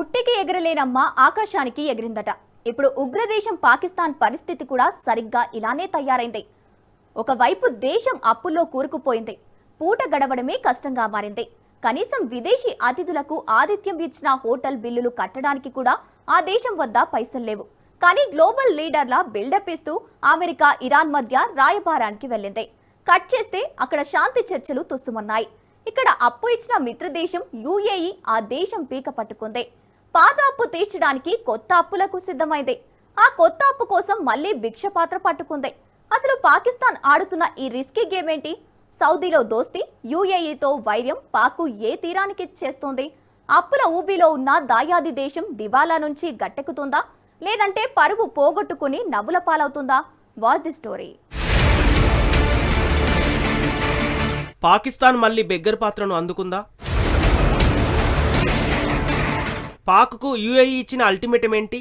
ఉట్టికి ఎగరలేనమ్మ ఆకాశానికి ఎగిరిందట. ఇప్పుడు ఉగ్రదేశం పాకిస్తాన్ పరిస్థితి కూడా సరిగ్గా ఇలానే తయారైంది. ఒకవైపు దేశం అప్పుల్లో కూరుకుపోయింది. పూట గడవడమే కష్టంగా మారింది. కనీసం విదేశీ అతిథులకు ఆతిథ్యం ఇచ్చిన హోటల్ బిల్లులు కట్టడానికి కూడా ఆ దేశం వద్ద పైసలు లేవు. కానీ గ్లోబల్ లీడర్ల బిల్డప్ ఇస్తూ అమెరికా ఇరాన్ మధ్య రాయబారానికి వెళ్ళింది. కట్ చేస్తే అక్కడ శాంతి చర్చలు తుస్సుమన్నాయి. ఇక్కడ అప్పు ఇచ్చిన మిత్రదేశం యుఏఈ ఆ దేశం పీక పట్టుకుంది. పాత అప్పు తీర్చడానికి కొత్త అప్పులకు సిద్ధమైంది. ఆ కొత్త అప్పు కోసం మళ్లీ భిక్షపాత్ర పట్టుకుంది. అసలు పాకిస్తాన్ ఆడుతున్న ఈ రిస్కీ గేమ్ ఏంటి? సౌదీలో దోస్తీ, యుఏఈతో వైర్యం పాక్కు ఏ తీరానికి చేస్తోంది? అప్పుల ఊబిలో ఉన్న దాయాది దేశం దివాలా నుంచి గట్టెక్కుతుందా, లేదంటే పరువు పోగొట్టుకుని నవ్వుల పాలవుతుందా? Watch the story. పాకిస్తాన్ మళ్లీ బెగ్గర్ పాత్రను అందుకుందా? పాక్కు యుఏఈ ఇచ్చిన అల్టిమేటం ఏంటి?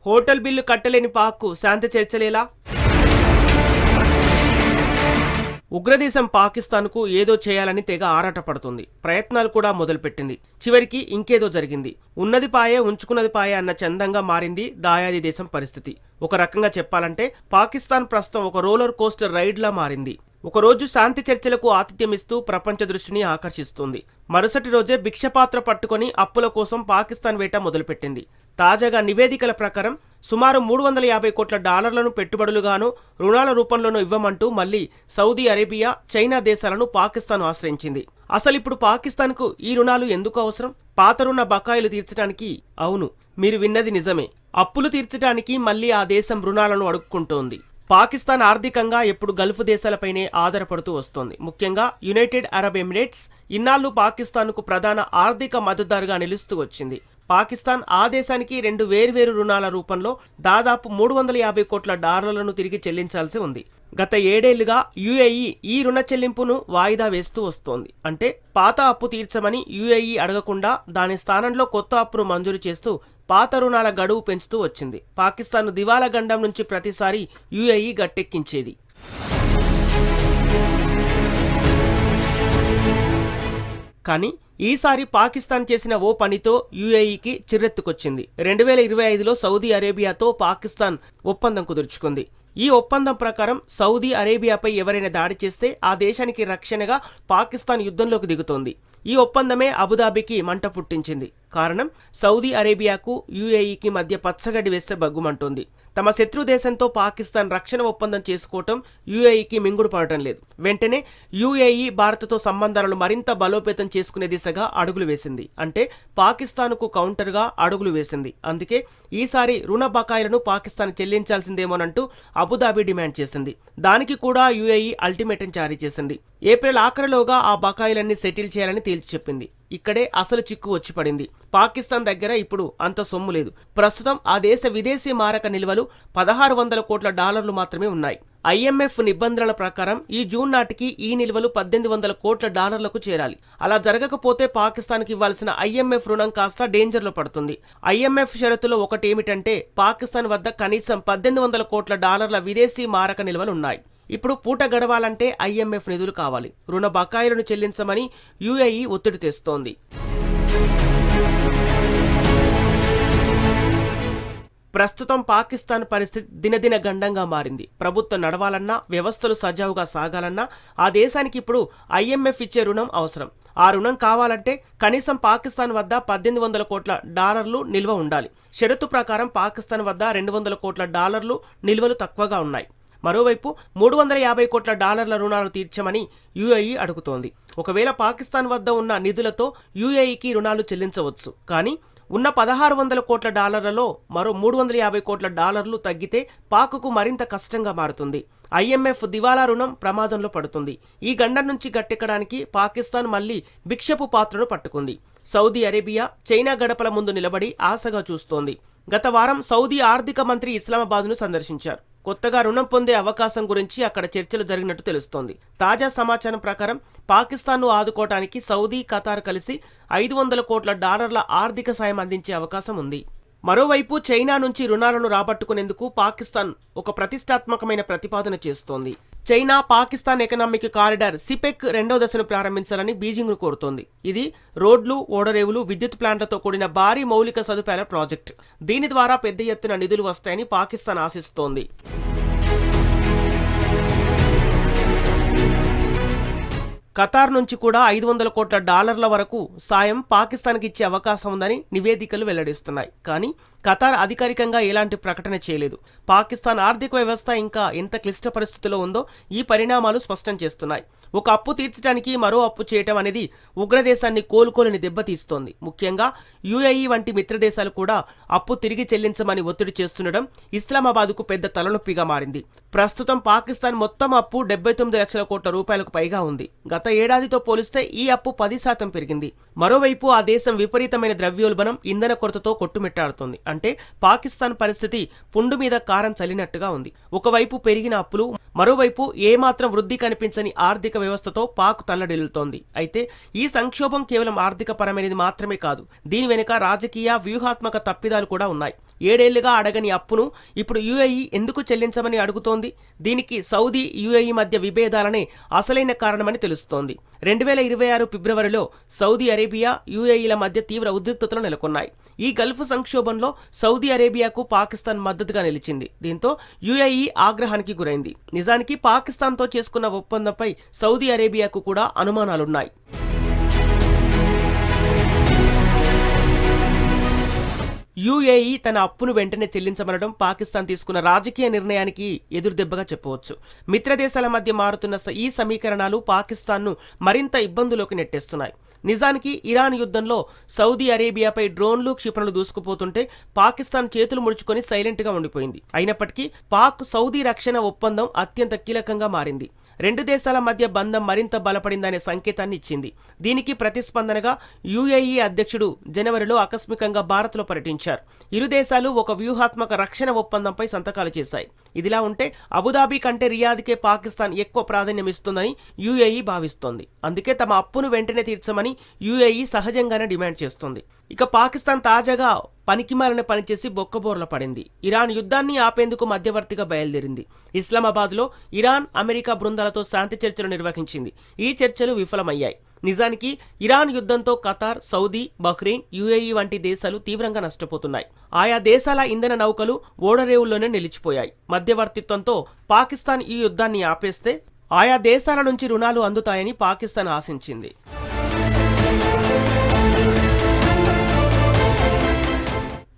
హోటల్ బిల్లు కట్టలేని పాక్కు శాంతి చర్చలేలా? ఉగ్రదేశం పాకిస్తాన్కు ఏదో చేయాలని తెగ ఆరాటపడుతుంది. ప్రయత్నాలు కూడా మొదలుపెట్టింది. చివరికి ఇంకేదో జరిగింది. ఉన్నది పాయే ఉంచుకున్నది పాయే అన్న చందంగా మారింది దాయాది దేశం పరిస్థితి. ఒక రకంగా చెప్పాలంటే పాకిస్తాన్ ప్రస్తుతం ఒక రోలర్ కోస్టర్ రైడ్లా మారింది. ఒకరోజు శాంతి చర్చలకు ఆతిథ్యం ఇస్తూ ప్రపంచ దృష్టిని ఆకర్షిస్తుంది. మరుసటి రోజే భిక్షపాత్ర పట్టుకొని అప్పుల కోసం పాకిస్తాన్ వేట మొదలుపెట్టింది. తాజాగా నివేదికల ప్రకారం సుమారు $350 కోట్ల పెట్టుబడులుగాను రుణాల రూపంలోనూ ఇవ్వమంటూ మళ్లీ సౌదీ అరేబియా, చైనా దేశాలను పాకిస్తాన్ ఆశ్రయించింది. అసలిప్పుడు పాకిస్తాన్కు ఈ రుణాలు ఎందుకు అవసరం? పాత రుణ బకాయిలు తీర్చడానికి? అవును, మీరు విన్నది నిజమే. అప్పులు తీర్చడానికి మళ్లీ ఆ దేశం రుణాలను అడుక్కుంటోంది. పాకిస్తాన్ ఆర్థికంగా ఎప్పుడు గల్ఫ్ దేశాలపైనే ఆధారపడుతూ వస్తోంది. ముఖ్యంగా యునైటెడ్ అరబ్ ఎమిరేట్స్ ఇన్నాళ్లు పాకిస్తాన్కు ప్రధాన ఆర్థిక మద్దతుదారుగా నిలుస్తూ వచ్చింది. పాకిస్తాన్ ఆ దేశానికి 2 వేర్వేరు రుణాల రూపంలో దాదాపు $350 కోట్ల తిరిగి చెల్లించాల్సి ఉంది. గత 7 ఏళ్లుగా యుఏఈ ఈ రుణ చెల్లింపును వాయిదా వేస్తూ వస్తోంది. అంటే పాత అప్పు తీర్చమని యుఏఈ అడగకుండా దాని స్థానంలో కొత్త అప్పును మంజూరు చేస్తూ పాత రుణాల గడువు పెంచుతూ వచ్చింది. పాకిస్తాన్ దివాలా గండం నుంచి ప్రతిసారి యుఏఈ గట్టెక్కించేది. కానీ ఈసారి పాకిస్తాన్ చేసిన ఓ పనితో యుఏఈకి చిర్రెత్తుకొచ్చింది. 2025లో సౌదీ అరేబియాతో పాకిస్తాన్ ఒప్పందం కుదుర్చుకుంది. ఈ ఒప్పందం ప్రకారం సౌదీ అరేబియాపై ఎవరైనా దాడి చేస్తే ఆ దేశానికి రక్షణగా పాకిస్తాన్ యుద్ధంలోకి దిగుతోంది. ఈ ఒప్పందమే అబుదాబికి మంట పుట్టించింది. కారణం, సౌదీ అరేబియాకు యుఏఈకి మధ్య పచ్చగడ్డి వేస్తే బగ్గుమంటోంది. తమ శత్రు దేశంతో పాకిస్తాన్ రక్షణ ఒప్పందం చేసుకోవటం యుఏఈకి మింగుడు పడటం లేదు. వెంటనే యుఏఈ భారత్తో సంబంధాలను మరింత బలోపేతం చేసుకునే దిశగా అడుగులు వేసింది. అంటే పాకిస్తాన్కు కౌంటర్గా అడుగులు వేసింది. అందుకే ఈసారి రుణ బకాయిలను పాకిస్తాన్ చెల్లించాల్సిందేమోనంటూ అబుదాబి డిమాండ్ చేసింది. దానికి కూడా యుఏఈ అల్టిమేటం జారీ చేసింది. ఏప్రిల్ ఆఖరిలోగా ఆ బకాయిలన్నీ సెటిల్ చేయాలని తేల్చి చెప్పింది. ఇక్కడే అసలు చిక్కు వచ్చి పడింది. పాకిస్తాన్ దగ్గర ఇప్పుడు అంత సొమ్ము లేదు. ప్రస్తుతం ఆ దేశ విదేశీ మారక నిల్వలు $1600 కోట్ల మాత్రమే ఉన్నాయి. IMF నిబంధనల ప్రకారం ఈ జూన్ నాటికి ఈ నిల్వలు $1800 కోట్ల చేరాలి. అలా జరగకపోతే పాకిస్తాన్కి ఇవ్వాల్సిన IMF రుణం కాస్త డేంజర్లో పడుతుంది. IMF షరతులో ఒకటేమిటంటే పాకిస్తాన్ వద్ద కనీసం $1800 కోట్ల విదేశీ మారక నిల్వలు ఉన్నాయి. ఇప్పుడు పూట గడవాలంటే IMF నిధులు కావాలి. రుణ బకాయిలను చెల్లించమని యుఏఈ ఒత్తిడి తెస్తోంది. ప్రస్తుతం పాకిస్తాన్ పరిస్థితి దినదిన గండంగా మారింది. ప్రభుత్వం నడవాలన్నా, వ్యవస్థలు సజావుగా సాగాలన్నా ఆ దేశానికి ఇప్పుడు IMF ఇచ్చే రుణం అవసరం. ఆ రుణం కావాలంటే కనీసం పాకిస్తాన్ వద్ద $1800 కోట్ల నిల్వ ఉండాలి. షరతు ప్రకారం పాకిస్తాన్ వద్ద $200 కోట్ల నిల్వలు తక్కువగా ఉన్నాయి. మరోవైపు $350 కోట్ల రుణాలు తీర్చమని యుఏఈ అడుగుతోంది. ఒకవేళ పాకిస్తాన్ వద్ద ఉన్న నిధులతో యుఏఈకి రుణాలు చెల్లించవచ్చు. కానీ ఉన్న $1600 కోట్ల మరో $350 కోట్ల తగ్గితే పాక్కు మరింత కష్టంగా మారుతుంది. IMF దివాలా రుణం ప్రమాదంలో పడుతుంది. ఈ గండం నుంచి గట్టెక్కడానికి పాకిస్తాన్ మళ్లీ భిక్షపు పాత్రను పట్టుకుంది. సౌదీ అరేబియా, చైనా గడపల ముందు నిలబడి ఆశగా చూస్తోంది. గత వారం సౌదీ ఆర్థిక మంత్రి ఇస్లామాబాద్ను సందర్శించారు. కొత్తగా రుణం పొందే అవకాశం గురించి అక్కడ చర్చలు జరిగినట్టు తెలుస్తోంది. తాజా సమాచారం ప్రకారం పాకిస్తాన్ను ఆదుకోవటానికి సౌదీ, ఖతార్ కలిసి $500 కోట్ల ఆర్థిక సాయం అందించే అవకాశం ఉంది. మరోవైపు చైనా నుంచి రుణాలను రాబట్టుకునేందుకు పాకిస్తాన్ ఒక ప్రతిష్టాత్మకమైన ప్రతిపాదన చేస్తోంది. చైనా పాకిస్తాన్ ఎకనామిక్ కారిడార్ సిపెక్ రెండో దశను ప్రారంభించాలని బీజింగ్ను కోరుతోంది. ఇది రోడ్లు, ఓడరేవులు, విద్యుత్ ప్లాంట్లతో కూడిన భారీ మౌలిక సదుపాయాల ప్రాజెక్టు. దీని ద్వారా పెద్ద ఎత్తున నిధులు వస్తాయని పాకిస్తాన్ ఆశిస్తోంది. ఖతార్ నుంచి కూడా $500 కోట్ల వరకు సాయం పాకిస్తాన్కి ఇచ్చే అవకాశం ఉందని నివేదికలు వెల్లడిస్తున్నాయి. కానీ ఖతార్ అధికారికంగా ఎలాంటి ప్రకటన చేయలేదు. పాకిస్తాన్ ఆర్థిక వ్యవస్థ ఇంకా ఎంత క్లిష్ట పరిస్థితిలో ఉందో ఈ పరిణామాలు స్పష్టం చేస్తున్నాయి. ఒక అప్పు తీర్చడానికి మరో అప్పు చేయటం అనేది ఉగ్రదేశాన్ని కోలుకోలేని దెబ్బతీస్తోంది. ముఖ్యంగా యుఏఈ వంటి మిత్రదేశాలు కూడా అప్పు తిరిగి చెల్లించమని ఒత్తిడి చేస్తుండడం ఇస్లామాబాద్కు పెద్ద తలనొప్పిగా మారింది. ప్రస్తుతం పాకిస్తాన్ మొత్తం అప్పు 79 లక్షల కోట్ల రూపాయలకు పైగా ఉంది. గత ఏడాదితో పోలిస్తే ఈ అప్పు 10% పెరిగింది. మరోవైపు ఆ దేశం విపరీతమైన ద్రవ్యోల్బణం, ఇంధన కొరతతో కొట్టుమిట్టాడుతోంది. అంటే పాకిస్తాన్ పరిస్థితి పుండు మీద కారం చల్లినట్టుగా ఉంది. ఒకవైపు పెరిగిన అప్పులు, మరోవైపు ఏమాత్రం వృద్ధి కనిపించని ఆర్థిక వ్యవస్థతో పాక్ తల్లడిల్లుతోంది. అయితే ఈ సంక్షోభం కేవలం ఆర్థిక పరమైనది మాత్రమే కాదు. దీని వెనుక రాజకీయ, వ్యూహాత్మక తప్పిదాలు కూడా ఉన్నాయి. 7 ఏళ్లుగా అడగని అప్పును ఇప్పుడు యుఏఈ ఎందుకు చెల్లించమని అడుగుతోంది? దీనికి సౌదీ, యుఏఈ మధ్య విభేదాలనే అసలైన కారణమని తెలుస్తోంది. 2026 ఫిబ్రవరిలో సౌదీ అరేబియా, యుఏఈల మధ్య తీవ్ర ఉద్రిక్తతలు నెలకొన్నాయి. ఈ గల్ఫ్ సంక్షోభంలో సౌదీ అరేబియాకు పాకిస్తాన్ మద్దతుగా నిలిచింది. దీంతో యుఏఈ ఆగ్రహానికి గురైంది. నిజానికి పాకిస్తాన్తో చేసుకున్న ఒప్పందంపై సౌదీ అరేబియాకు కూడా అనుమానాలున్నాయి. యుఏఈ తన అప్పును వెంటనే చెల్లించమనడం పాకిస్తాన్ తీసుకున్న రాజకీయ నిర్ణయానికి ఎదురుదెబ్బగా చెప్పవచ్చు. మిత్రదేశాల మధ్య మారుతున్న ఈ సమీకరణాలు పాకిస్తాన్ను మరింత ఇబ్బందులోకి నెట్టేస్తున్నాయి. నిజానికి ఇరాన్ యుద్ధంలో సౌదీ అరేబియాపై డ్రోన్లు, క్షిపణులు దూసుకుపోతుంటే పాకిస్తాన్ చేతులు ముడుచుకొని సైలెంట్గా ఉండిపోయింది. అయినప్పటికీ పాక్ సౌదీ రక్షణ ఒప్పందం అత్యంత కీలకంగా మారింది. 2 దేశాల మధ్య బంధం మరింత బలపడిందనే సంకేతాన్ని ఇచ్చింది. దీనికి ప్రతిస్పందనగా యుఏఈ అధ్యక్షుడు జనవరిలో ఆకస్మికంగా భారత్లో పర్యటించారు. ఇరు దేశాలు ఒక వ్యూహాత్మక రక్షణ ఒప్పందంపై సంతకాలు చేశాయి. ఇదిలా ఉంటే అబుదాబి కంటే రియాద్కే పాకిస్తాన్ ఎక్కువ ప్రాధాన్యం ఇస్తుందని యుఏఈ భావిస్తోంది. అందుకే తమ అప్పును వెంటనే తీర్చమని యుఏఈ సహజంగానే డిమాండ్ చేస్తుంది. ఇక పాకిస్తాన్ తాజాగా పనికిమాలిన పనిచేసి బొక్కబోర్ల పడింది. ఇరాన్ యుద్ధాన్ని ఆపేందుకు మధ్యవర్తిగా బయలుదేరింది. ఇస్లామాబాద్లో ఇరాన్, అమెరికా బృందాలతో శాంతి చర్చలు నిర్వహించింది. ఈ చర్చలు విఫలమయ్యాయి. నిజానికి ఇరాన్ యుద్ధంతో ఖతార్, సౌదీ, బహ్రెయిన్, యుఏఈ వంటి దేశాలు తీవ్రంగా నష్టపోతున్నాయి. ఆయా దేశాల ఇంధన నౌకలు ఓడరేవుల్లోనే నిలిచిపోయాయి. మధ్యవర్తిత్వంతో పాకిస్తాన్ ఈ యుద్ధాన్ని ఆపేస్తే ఆయా దేశాల నుంచి రుణాలు అందుతాయని పాకిస్తాన్ ఆశించింది.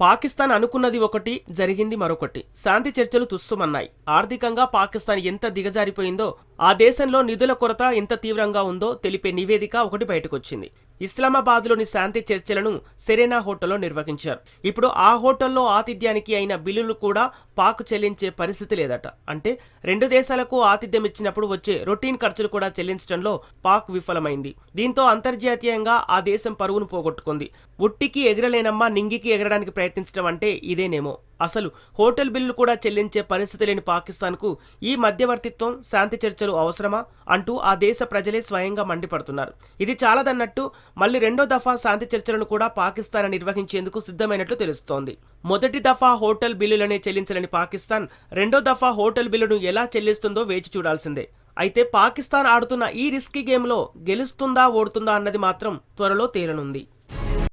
పాకిస్తాన్ అనుకున్నది ఒకటి, జరిగింది మరొకటి. శాంతి చర్చలు తుస్సుమన్నాయి. ఆర్థికంగా పాకిస్తాన్ ఎంత దిగజారిపోయిందో, ఆ దేశంలో నిధుల కొరత ఎంత తీవ్రంగా ఉందో తెలిపే నివేదిక ఒకటి బయటకొచ్చింది. ఇస్లామాబాద్లోని శాంతి చర్చలను సెరెనా హోటల్లో నిర్వహించారు. ఇప్పుడు ఆ హోటల్లో ఆతిథ్యానికి అయిన బిల్లులు కూడా పాక్ చెల్లించే పరిస్థితి లేదట. అంటే 2 దేశాలకు ఆతిథ్యం ఇచ్చినప్పుడు వచ్చే రొటీన్ ఖర్చులు కూడా చెల్లించడంలో పాక్ విఫలమైంది. దీంతో అంతర్జాతీయంగా ఆ దేశం పరుగును పోగొట్టుకుంది. ఉట్టికి ఎగరలేనమ్మా నింగికి ఎగరడానికి ప్రయత్నించడం అంటే ఇదేనేమో. అసలు హోటల్ బిల్లు కూడా చెల్లించే పరిస్థితి లేని పాకిస్తాన్కు ఈ మధ్యవర్తిత్వం, శాంతి చర్చలు అవసరమా అంటూ ఆ దేశ ప్రజలే స్వయంగా మండిపడుతున్నారు. ఇది చాలదన్నట్టు మళ్ళీ 2వ దఫా శాంతి చర్చలను కూడా పాకిస్తాన్ నిర్వహించేందుకు సిద్ధమైనట్లు తెలుస్తోంది. మొదటి దఫా హోటల్ బిల్లులనే చెల్లించలేని పాకిస్తాన్ 2వ దఫా హోటల్ బిల్లును ఎలా చెల్లిస్తుందో వేచి చూడాల్సిందే. అయితే పాకిస్తాన్ ఆడుతున్న ఈ రిస్కీ గేమ్లో గెలుస్తుందా, ఓడుతుందా అన్నది మాత్రం త్వరలో తేలనుంది.